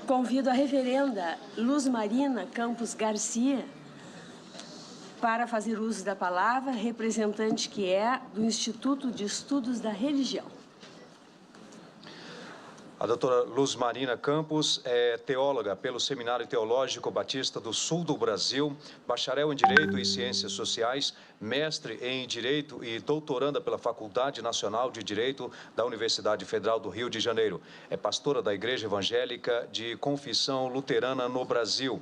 Convido a reverenda Luz Marina Campos Garcia para fazer uso da palavra, representante que é do Instituto de Estudos da Religião. A doutora Luz Marina Campos é teóloga pelo Seminário Teológico Batista do Sul do Brasil, bacharel em Direito e Ciências Sociais, mestre em Direito e doutoranda pela Faculdade Nacional de Direito da Universidade Federal do Rio de Janeiro. É pastora da Igreja Evangélica de Confissão Luterana no Brasil.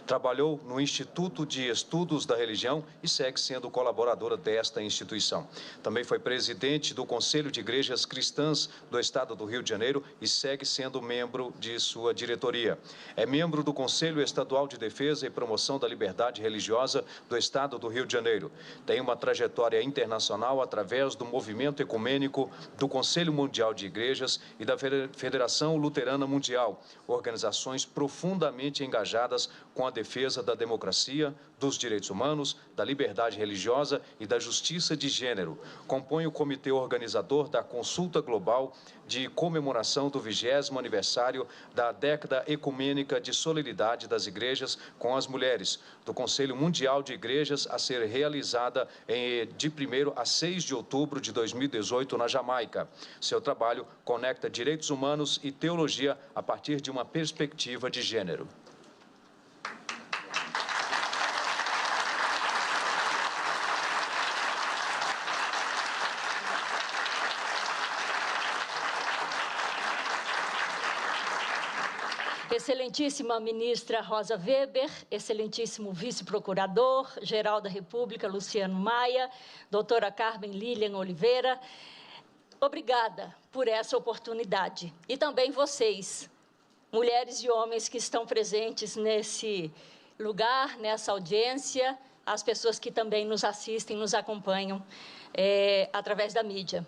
Trabalhou no Instituto de Estudos da Religião e segue sendo colaboradora desta instituição. Também foi presidente do Conselho de Igrejas Cristãs do Estado do Rio de Janeiro e segue sendo membro de sua diretoria. É membro do Conselho Estadual de Defesa e Promoção da Liberdade Religiosa do Estado do Rio de Janeiro. Tem uma trajetória internacional através do Movimento Ecumênico, do Conselho Mundial de Igrejas e da Federação Luterana Mundial, organizações profundamente engajadas com a defesa da democracia, dos direitos humanos, da liberdade religiosa e da justiça de gênero. Compõe o comitê organizador da Consulta Global de comemoração do 20º aniversário da década ecumênica de solidariedade das igrejas com as mulheres, do Conselho Mundial de Igrejas, a ser realizada de 1º a 6 de outubro de 2018 na Jamaica. Seu trabalho conecta direitos humanos e teologia a partir de uma perspectiva de gênero. Excelentíssima ministra Rosa Weber, excelentíssimo vice-procurador-geral da República, Luciano Maia, doutora Carmen Lilian Oliveira, obrigada por essa oportunidade. E também vocês, mulheres e homens que estão presentes nesse lugar, nessa audiência, as pessoas que também nos assistem, nos acompanham através da mídia.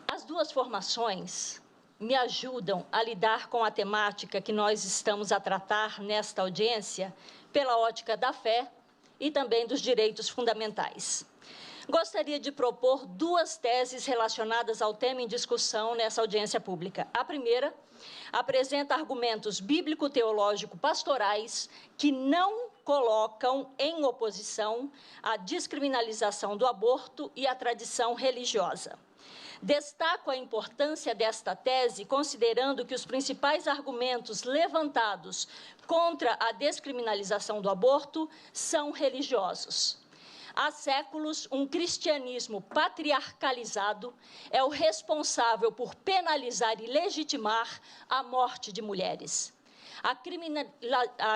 As duas formações me ajudam a lidar com a temática que nós estamos a tratar nesta audiência pela ótica da fé e também dos direitos fundamentais. Gostaria de propor duas teses relacionadas ao tema em discussão nessa audiência pública. A primeira apresenta argumentos bíblico-teológico-pastorais que não colocam em oposição a descriminalização do aborto e a tradição religiosa. Destaco a importância desta tese, considerando que os principais argumentos levantados contra a descriminalização do aborto são religiosos. Há séculos, um cristianismo patriarcalizado é o responsável por penalizar e legitimar a morte de mulheres. A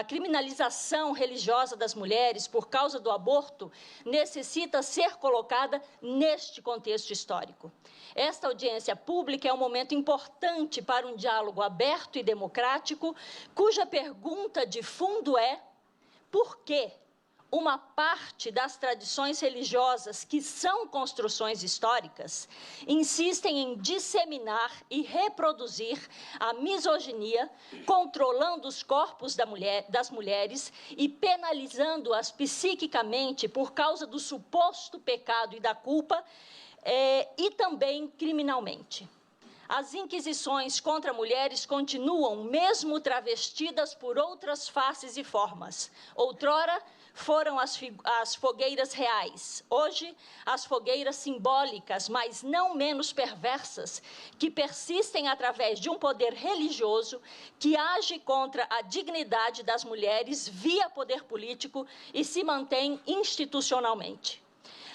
criminalização religiosa das mulheres por causa do aborto necessita ser colocada neste contexto histórico. Esta audiência pública é um momento importante para um diálogo aberto e democrático, cuja pergunta de fundo é: por que uma parte das tradições religiosas, que são construções históricas, insistem em disseminar e reproduzir a misoginia, controlando os corpos das mulheres e penalizando-as psiquicamente por causa do suposto pecado e da culpa, e também criminalmente? As inquisições contra mulheres continuam, mesmo travestidas por outras faces e formas. Outrora, foram as fogueiras reais. Hoje, as fogueiras simbólicas, mas não menos perversas, que persistem através de um poder religioso que age contra a dignidade das mulheres via poder político e se mantém institucionalmente.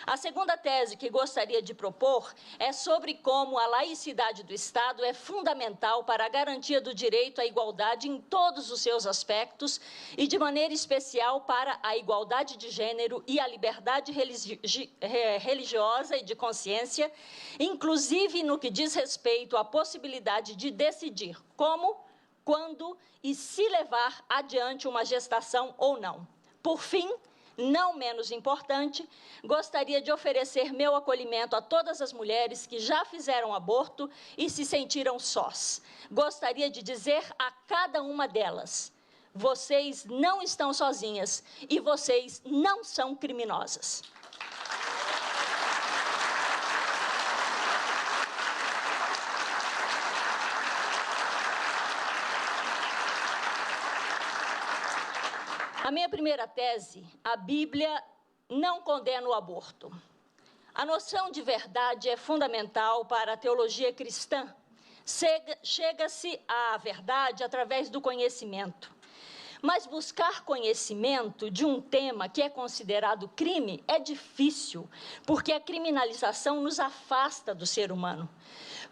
A segunda tese que gostaria de propor é sobre como a laicidade do Estado é fundamental para a garantia do direito à igualdade em todos os seus aspectos e, de maneira especial, para a igualdade de gênero e a liberdade religiosa e de consciência, inclusive no que diz respeito à possibilidade de decidir como, quando e se levar adiante uma gestação ou não. Por fim, não menos importante, gostaria de oferecer meu acolhimento a todas as mulheres que já fizeram aborto e se sentiram sós. Gostaria de dizer a cada uma delas: vocês não estão sozinhas e vocês não são criminosas. A minha primeira tese, a Bíblia não condena o aborto. A noção de verdade é fundamental para a teologia cristã. Chega-se à verdade através do conhecimento. Mas buscar conhecimento de um tema que é considerado crime é difícil, porque a criminalização nos afasta do ser humano.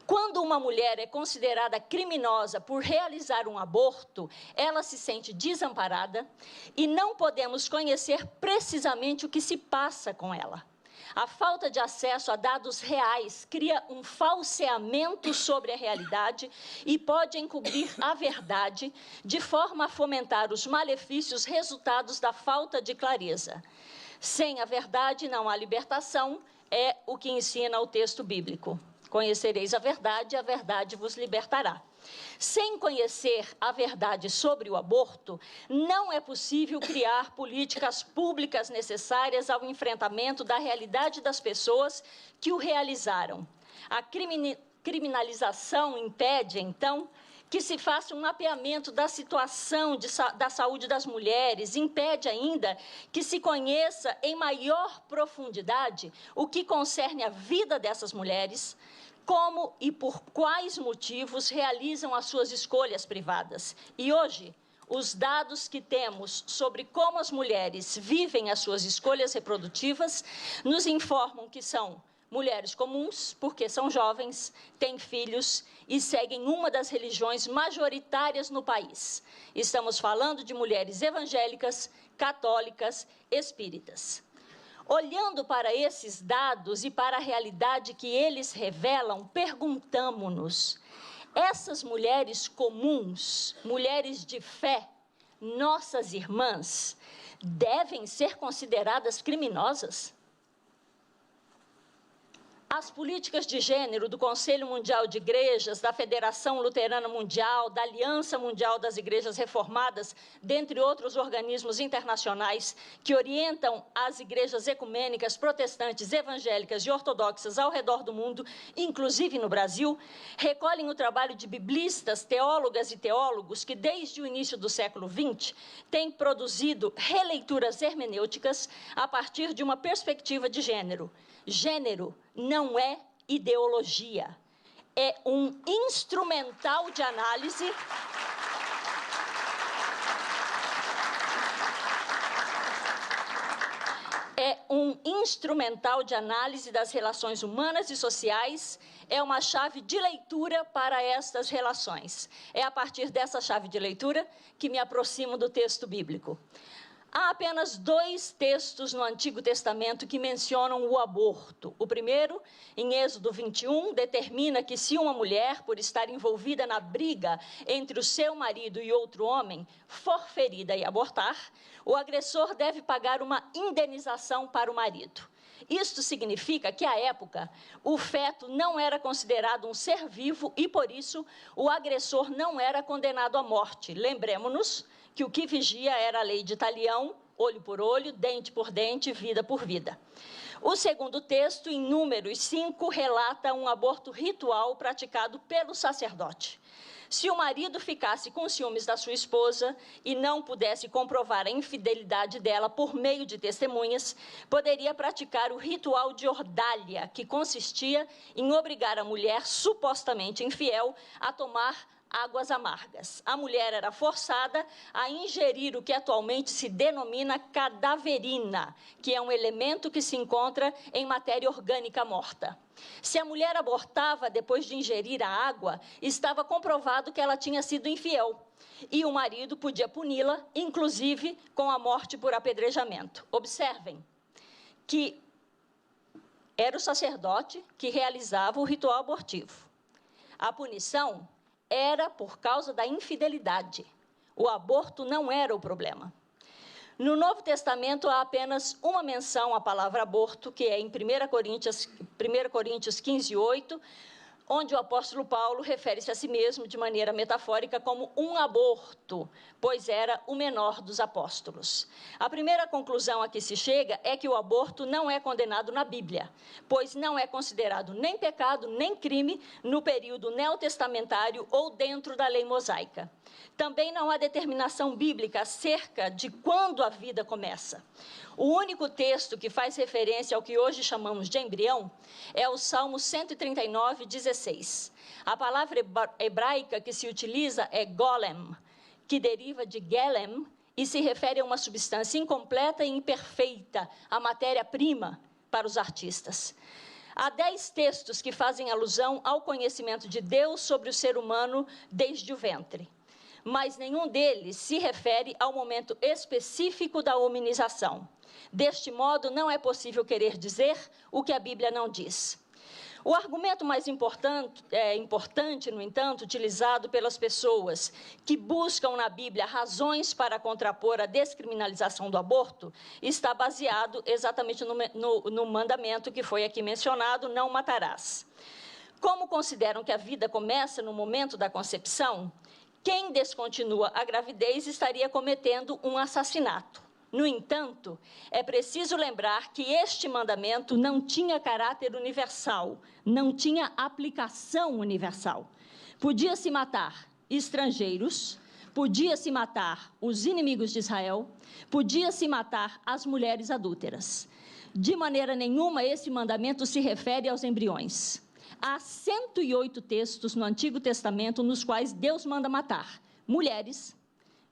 Quando uma mulher é considerada criminosa por realizar um aborto, ela se sente desamparada e não podemos conhecer precisamente o que se passa com ela. A falta de acesso a dados reais cria um falseamento sobre a realidade e pode encobrir a verdade, de forma a fomentar os malefícios resultados da falta de clareza. Sem a verdade não há libertação, é o que ensina o texto bíblico. Conhecereis a verdade vos libertará. Sem conhecer a verdade sobre o aborto, não é possível criar políticas públicas necessárias ao enfrentamento da realidade das pessoas que o realizaram. A criminalização impede, então, que se faça um mapeamento da situação da saúde das mulheres, impede ainda que se conheça em maior profundidade o que concerne a vida dessas mulheres, como e por quais motivos realizam as suas escolhas privadas. E hoje, os dados que temos sobre como as mulheres vivem as suas escolhas reprodutivas nos informam que são mulheres comuns, porque são jovens, têm filhos e seguem uma das religiões majoritárias no país. Estamos falando de mulheres evangélicas, católicas, espíritas. Olhando para esses dados e para a realidade que eles revelam, perguntamo-nos: essas mulheres comuns, mulheres de fé, nossas irmãs, devem ser consideradas criminosas? As políticas de gênero do Conselho Mundial de Igrejas, da Federação Luterana Mundial, da Aliança Mundial das Igrejas Reformadas, dentre outros organismos internacionais que orientam as igrejas ecumênicas, protestantes, evangélicas e ortodoxas ao redor do mundo, inclusive no Brasil, recolhem o trabalho de biblistas, teólogas e teólogos que, desde o início do século XX, têm produzido releituras hermenêuticas a partir de uma perspectiva de gênero. Gênero não é ideologia, é um instrumental de análise das relações humanas e sociais, é uma chave de leitura para estas relações. É a partir dessa chave de leitura que me aproximo do texto bíblico. Há apenas 2 textos no Antigo Testamento que mencionam o aborto. O primeiro, em Êxodo 21, determina que se uma mulher, por estar envolvida na briga entre o seu marido e outro homem, for ferida e abortar, o agressor deve pagar uma indenização para o marido. Isto significa que, à época, o feto não era considerado um ser vivo e, por isso, o agressor não era condenado à morte. Lembremos-nos que o que vigia era a lei de talião, olho por olho, dente por dente, vida por vida. O segundo texto, em Números 5, relata um aborto ritual praticado pelo sacerdote. Se o marido ficasse com ciúmes da sua esposa e não pudesse comprovar a infidelidade dela por meio de testemunhas, poderia praticar o ritual de ordália, que consistia em obrigar a mulher supostamente infiel a tomar águas amargas. A mulher era forçada a ingerir o que atualmente se denomina cadaverina, que é um elemento que se encontra em matéria orgânica morta. Se a mulher abortava depois de ingerir a água, estava comprovado que ela tinha sido infiel. E o marido podia puni-la, inclusive com a morte por apedrejamento. Observem que era o sacerdote que realizava o ritual abortivo. A punição era por causa da infidelidade. O aborto não era o problema. No Novo Testamento, há apenas uma menção à palavra aborto, que é em 1 Coríntios 15:8, onde o apóstolo Paulo refere-se a si mesmo de maneira metafórica como um aborto, pois era o menor dos apóstolos. A primeira conclusão a que se chega é que o aborto não é condenado na Bíblia, pois não é considerado nem pecado nem crime no período neotestamentário ou dentro da lei mosaica. Também não há determinação bíblica acerca de quando a vida começa. O único texto que faz referência ao que hoje chamamos de embrião é o Salmo 139, 16. A palavra hebraica que se utiliza é golem, que deriva de gelem e se refere a uma substância incompleta e imperfeita, a matéria-prima para os artistas. Há 10 textos que fazem alusão ao conhecimento de Deus sobre o ser humano desde o ventre, mas nenhum deles se refere ao momento específico da hominização. Deste modo, não é possível querer dizer o que a Bíblia não diz. O argumento mais importante, no entanto, utilizado pelas pessoas que buscam na Bíblia razões para contrapor a descriminalização do aborto, está baseado exatamente no mandamento que foi aqui mencionado, não matarás. Como consideram que a vida começa no momento da concepção, quem descontinua a gravidez estaria cometendo um assassinato. No entanto, é preciso lembrar que este mandamento não tinha caráter universal, não tinha aplicação universal. Podia-se matar estrangeiros, podia-se matar os inimigos de Israel, podia-se matar as mulheres adúlteras. De maneira nenhuma, esse mandamento se refere aos embriões. Há 108 textos no Antigo Testamento nos quais Deus manda matar mulheres,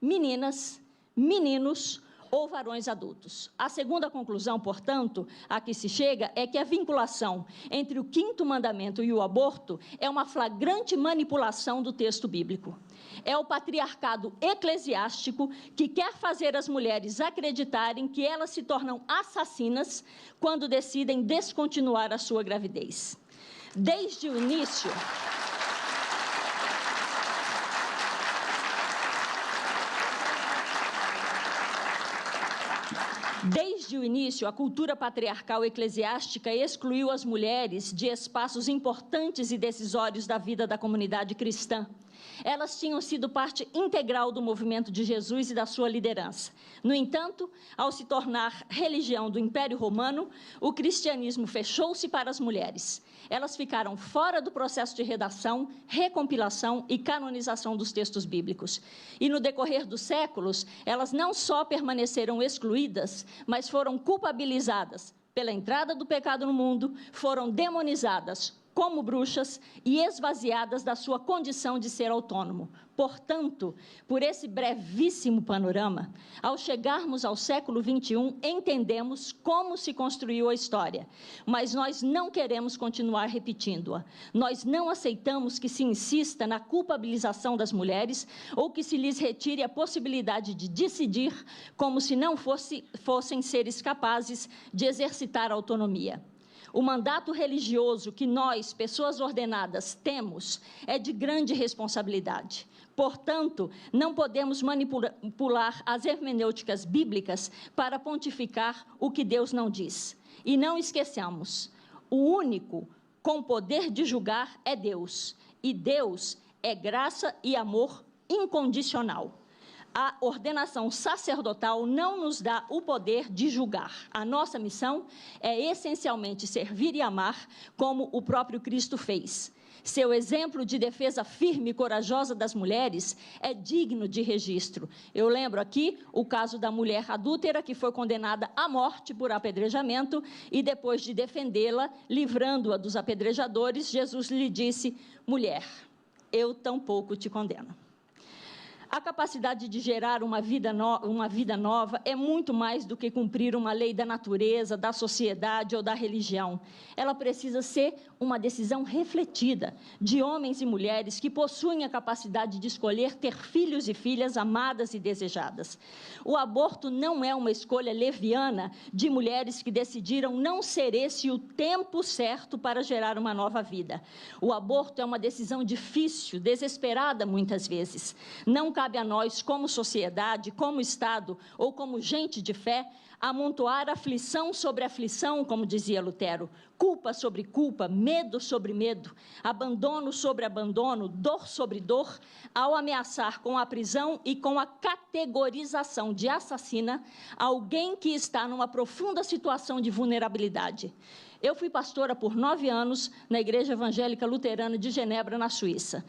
meninas, meninos ou varões adultos. A segunda conclusão, portanto, a que se chega é que a vinculação entre o 5º mandamento e o aborto é uma flagrante manipulação do texto bíblico. É o patriarcado eclesiástico que quer fazer as mulheres acreditarem que elas se tornam assassinas quando decidem descontinuar a sua gravidez. Desde o início, a cultura patriarcal eclesiástica excluiu as mulheres de espaços importantes e decisórios da vida da comunidade cristã. Elas tinham sido parte integral do movimento de Jesus e da sua liderança. No entanto, ao se tornar religião do Império Romano, o cristianismo fechou-se para as mulheres. Elas ficaram fora do processo de redação, recompilação e canonização dos textos bíblicos. E no decorrer dos séculos, elas não só permaneceram excluídas, mas foram culpabilizadas pela entrada do pecado no mundo, foram demonizadas como bruxas e esvaziadas da sua condição de ser autônomo. Portanto, por esse brevíssimo panorama, ao chegarmos ao século XXI, entendemos como se construiu a história, mas nós não queremos continuar repetindo-a. Nós não aceitamos que se insista na culpabilização das mulheres ou que se lhes retire a possibilidade de decidir como se não fossem seres capazes de exercitar a autonomia. O mandato religioso que nós, pessoas ordenadas, temos é de grande responsabilidade. Portanto, não podemos manipular as hermenêuticas bíblicas para pontificar o que Deus não diz. E não esqueçamos, o único com poder de julgar é Deus. E Deus é graça e amor incondicional. A ordenação sacerdotal não nos dá o poder de julgar. A nossa missão é essencialmente servir e amar, como o próprio Cristo fez. Seu exemplo de defesa firme e corajosa das mulheres é digno de registro. Eu lembro aqui o caso da mulher adúltera que foi condenada à morte por apedrejamento e depois de defendê-la, livrando-a dos apedrejadores, Jesus lhe disse: mulher, eu tampouco te condeno. A capacidade de gerar uma vida nova é muito mais do que cumprir uma lei da natureza, da sociedade ou da religião. Ela precisa ser uma decisão refletida de homens e mulheres que possuem a capacidade de escolher ter filhos e filhas amadas e desejadas. O aborto não é uma escolha leviana de mulheres que decidiram não ser esse o tempo certo para gerar uma nova vida. O aborto é uma decisão difícil, desesperada muitas vezes. Não cabe a nós, como sociedade, como Estado ou como gente de fé, amontoar aflição sobre aflição, como dizia Lutero, culpa sobre culpa, medo sobre medo, abandono sobre abandono, dor sobre dor, ao ameaçar com a prisão e com a categorização de assassina alguém que está numa profunda situação de vulnerabilidade. Eu fui pastora por 9 anos na Igreja Evangélica Luterana de Genebra, na Suíça.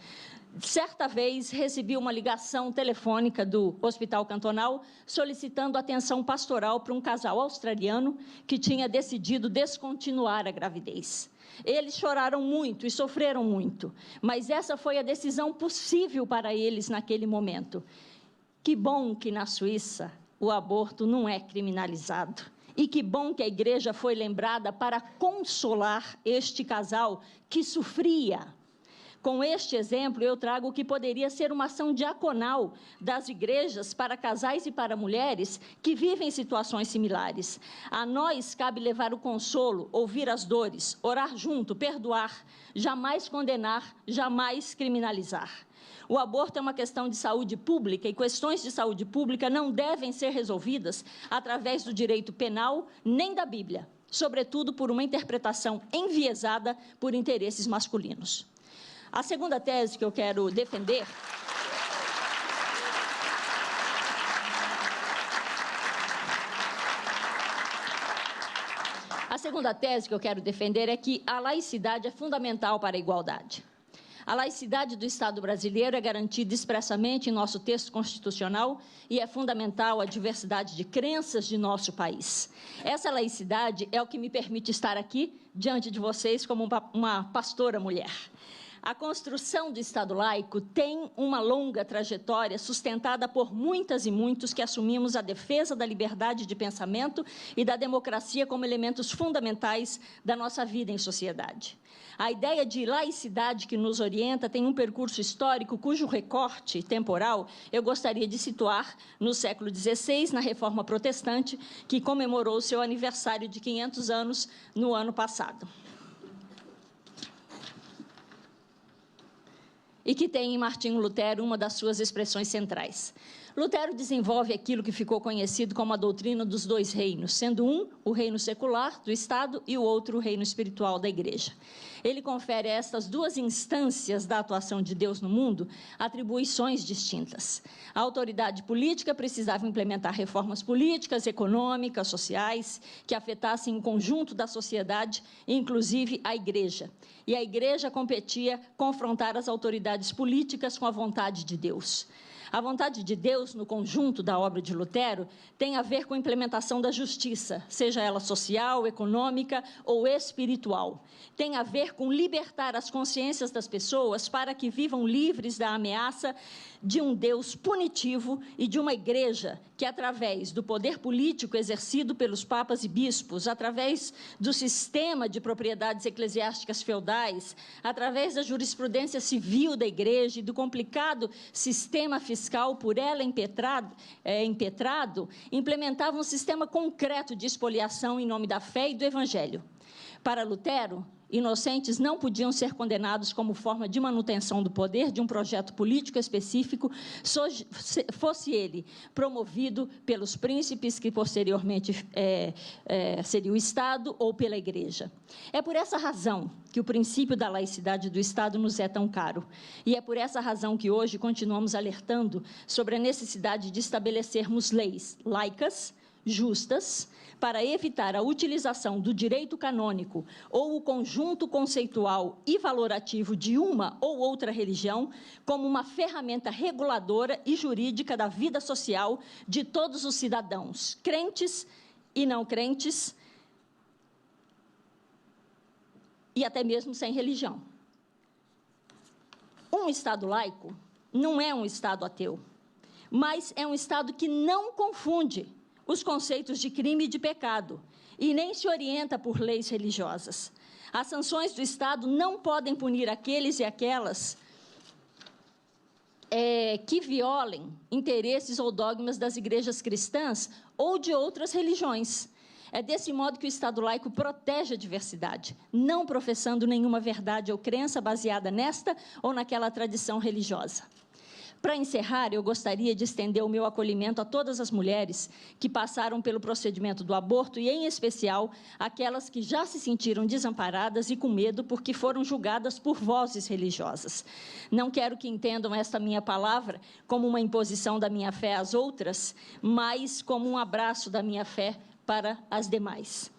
Certa vez, recebi uma ligação telefônica do Hospital Cantonal solicitando atenção pastoral para um casal australiano que tinha decidido descontinuar a gravidez. Eles choraram muito e sofreram muito, mas essa foi a decisão possível para eles naquele momento. Que bom que na Suíça o aborto não é criminalizado. E que bom que a igreja foi lembrada para consolar este casal que sofria. Com este exemplo, eu trago o que poderia ser uma ação diaconal das igrejas para casais e para mulheres que vivem situações similares. A nós cabe levar o consolo, ouvir as dores, orar junto, perdoar, jamais condenar, jamais criminalizar. O aborto é uma questão de saúde pública e questões de saúde pública não devem ser resolvidas através do direito penal nem da Bíblia, sobretudo por uma interpretação enviesada por interesses masculinos. A segunda tese que eu quero defender é que a laicidade é fundamental para a igualdade. A laicidade do Estado brasileiro é garantida expressamente em nosso texto constitucional e é fundamental à diversidade de crenças de nosso país. Essa laicidade é o que me permite estar aqui diante de vocês como uma pastora mulher. A construção do Estado laico tem uma longa trajetória sustentada por muitas e muitos que assumimos a defesa da liberdade de pensamento e da democracia como elementos fundamentais da nossa vida em sociedade. A ideia de laicidade que nos orienta tem um percurso histórico cujo recorte temporal eu gostaria de situar no século XVI, na Reforma Protestante, que comemorou seu aniversário de 500 anos no ano passado. E que tem em Martinho Lutero uma das suas expressões centrais. Lutero desenvolve aquilo que ficou conhecido como a doutrina dos 2 reinos, sendo um o reino secular do Estado e o outro o reino espiritual da Igreja. Ele confere a estas 2 instâncias da atuação de Deus no mundo atribuições distintas. A autoridade política precisava implementar reformas políticas, econômicas, sociais, que afetassem o conjunto da sociedade, inclusive a Igreja. E a Igreja competia confrontar as autoridades políticas com a vontade de Deus. A vontade de Deus, no conjunto da obra de Lutero, tem a ver com a implementação da justiça, seja ela social, econômica ou espiritual. Tem a ver com libertar as consciências das pessoas para que vivam livres da ameaça de um Deus punitivo e de uma igreja que, através do poder político exercido pelos papas e bispos, através do sistema de propriedades eclesiásticas feudais, através da jurisprudência civil da igreja e do complicado sistema fiscal por ela impetrado, implementava um sistema concreto de expoliação em nome da fé e do evangelho. Para Lutero, inocentes não podiam ser condenados como forma de manutenção do poder de um projeto político específico, fosse ele promovido pelos príncipes, que posteriormente seria o Estado, ou pela Igreja. É por essa razão que o princípio da laicidade do Estado nos é tão caro. E é por essa razão que hoje continuamos alertando sobre a necessidade de estabelecermos leis laicas, justas, para evitar a utilização do direito canônico ou o conjunto conceitual e valorativo de uma ou outra religião como uma ferramenta reguladora e jurídica da vida social de todos os cidadãos, crentes e não crentes, e até mesmo sem religião. Um Estado laico não é um Estado ateu, mas é um Estado que não confunde os conceitos de crime e de pecado, e nem se orienta por leis religiosas. As sanções do Estado não podem punir aqueles e aquelas que violem interesses ou dogmas das igrejas cristãs ou de outras religiões. É desse modo que o Estado laico protege a diversidade, não professando nenhuma verdade ou crença baseada nesta ou naquela tradição religiosa. Para encerrar, eu gostaria de estender o meu acolhimento a todas as mulheres que passaram pelo procedimento do aborto e, em especial, aquelas que já se sentiram desamparadas e com medo porque foram julgadas por vozes religiosas. Não quero que entendam esta minha palavra como uma imposição da minha fé às outras, mas como um abraço da minha fé para as demais.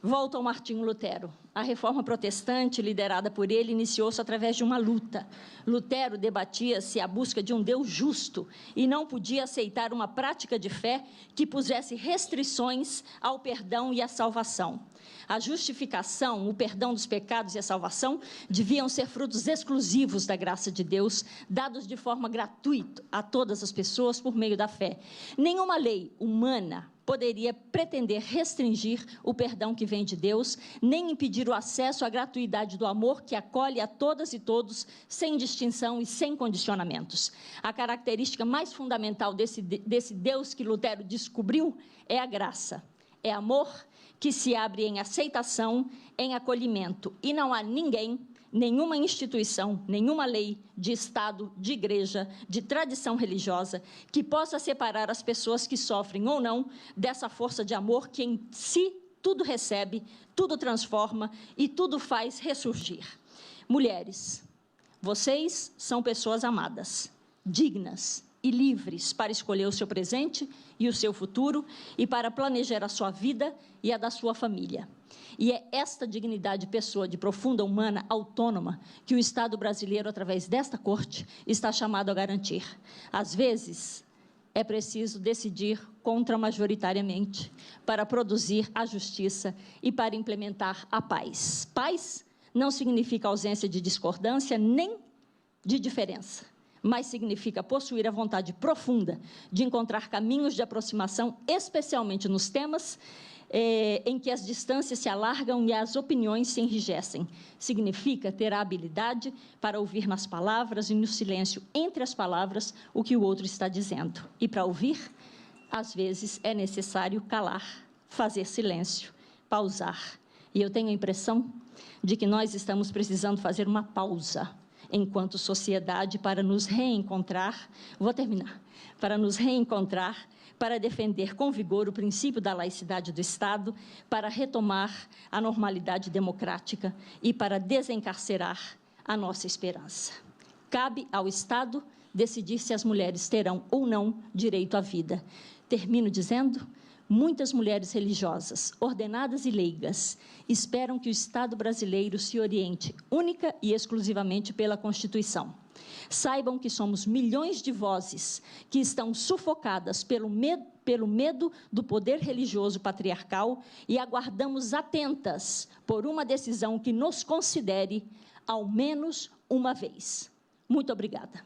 Volto ao Martinho Lutero. A reforma protestante, liderada por ele, iniciou-se através de uma luta. Lutero debatia-se à busca de um Deus justo e não podia aceitar uma prática de fé que pusesse restrições ao perdão e à salvação. A justificação, o perdão dos pecados e a salvação deviam ser frutos exclusivos da graça de Deus, dados de forma gratuita a todas as pessoas por meio da fé. Nenhuma lei humana poderia pretender restringir o perdão que vem de Deus, nem impedir o acesso à gratuidade do amor que acolhe a todas e todos, sem distinção e sem condicionamentos. A característica mais fundamental desse Deus que Lutero descobriu é a graça. É amor que se abre em aceitação, em acolhimento, e não há ninguém, nenhuma instituição, nenhuma lei de Estado, de igreja, de tradição religiosa, que possa separar as pessoas que sofrem ou não dessa força de amor que em si tudo recebe, tudo transforma e tudo faz ressurgir. Mulheres, vocês são pessoas amadas, dignas e livres para escolher o seu presente e o seu futuro e para planejar a sua vida e a da sua família. E é esta dignidade pessoa de profunda humana, autônoma, que o Estado brasileiro, através desta corte, está chamado a garantir. Às vezes, é preciso decidir contramajoritariamente para produzir a justiça e para implementar a paz. Paz não significa ausência de discordância nem de diferença, mas significa possuir a vontade profunda de encontrar caminhos de aproximação, especialmente nos temas em que as distâncias se alargam e as opiniões se enrijecem. Significa ter a habilidade para ouvir nas palavras e no silêncio entre as palavras o que o outro está dizendo. E para ouvir, às vezes é necessário calar, fazer silêncio, pausar. E eu tenho a impressão de que nós estamos precisando fazer uma pausa enquanto sociedade para nos reencontrar, para nos reencontrar, para defender com vigor o princípio da laicidade do Estado, para retomar a normalidade democrática e para desencarcerar a nossa esperança. Cabe ao Estado decidir se as mulheres terão ou não direito à vida. Termino dizendo: muitas mulheres religiosas, ordenadas e leigas, esperam que o Estado brasileiro se oriente única e exclusivamente pela Constituição. Saibam que somos milhões de vozes que estão sufocadas pelo medo do poder religioso patriarcal e aguardamos atentas por uma decisão que nos considere ao menos uma vez. Muito obrigada.